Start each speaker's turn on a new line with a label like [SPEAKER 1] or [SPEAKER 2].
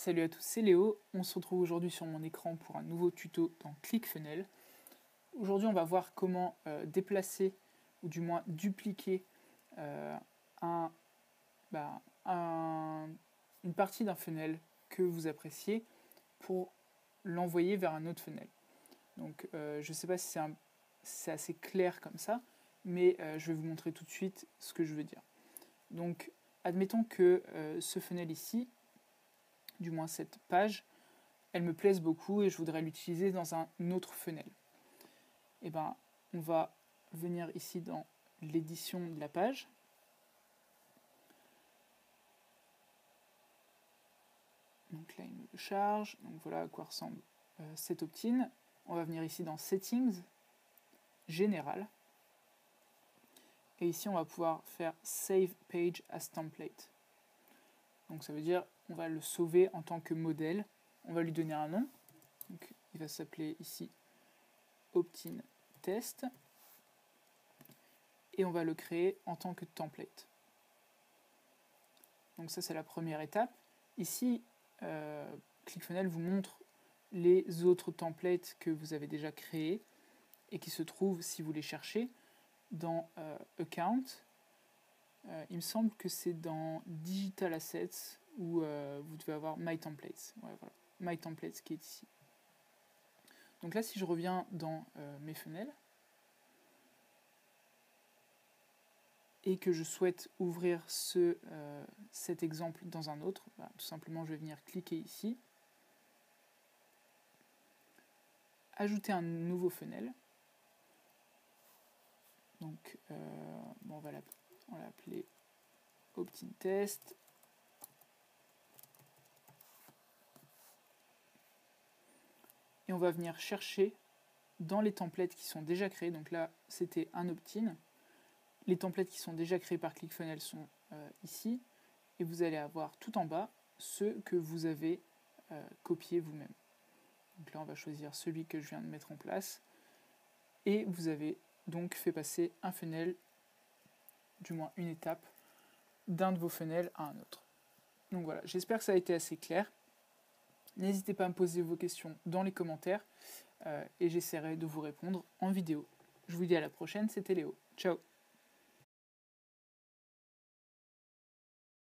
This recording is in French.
[SPEAKER 1] Salut à tous, c'est Léo. On se retrouve aujourd'hui sur mon écran pour un nouveau tuto dans ClickFunnels. Aujourd'hui, on va voir comment déplacer ou du moins dupliquer une partie d'un funnel que vous appréciez pour l'envoyer vers un autre funnel. Donc, je ne sais pas si c'est assez clair comme ça, mais je vais vous montrer tout de suite ce que je veux dire. Donc, admettons que ce funnel ici, du moins cette page, elle me plaise beaucoup et je voudrais l'utiliser dans un autre funnel. Et ben, on va venir ici dans l'édition de la page. Donc là, il me le charge. Donc voilà à quoi ressemble cet opt-in. On va venir ici dans Settings, Général. Et ici, on va pouvoir faire Save Page as Template. Donc ça veut dire on va le sauver en tant que modèle. On va lui donner un nom. Donc, il va s'appeler ici Opt-in Test. Et on va le créer en tant que template. Donc ça, c'est la première étape. Ici, ClickFunnels vous montre les autres templates que vous avez déjà créés et qui se trouvent, si vous les cherchez, dans Account. Il me semble que c'est dans Digital Assets où vous devez avoir My Templates. Ouais, voilà. My Templates qui est ici. Donc là, si je reviens dans mes funnels et que je souhaite ouvrir cet exemple dans un autre, tout simplement, je vais venir cliquer ici, ajouter un nouveau funnel. Donc, on va l'appeler Opt-in Test. Et on va venir chercher dans les templates qui sont déjà créés. Donc là, c'était un opt-in. Les templates qui sont déjà créés par ClickFunnels sont ici. Et vous allez avoir tout en bas ceux que vous avez copiés vous-même. Donc là, on va choisir celui que je viens de mettre en place. Et vous avez donc fait passer un funnel, du moins une étape, d'un de vos funnels à un autre. Donc voilà, j'espère que ça a été assez clair. N'hésitez pas à me poser vos questions dans les commentaires et j'essaierai de vous répondre en vidéo. Je vous dis à la prochaine, c'était Léo. Ciao.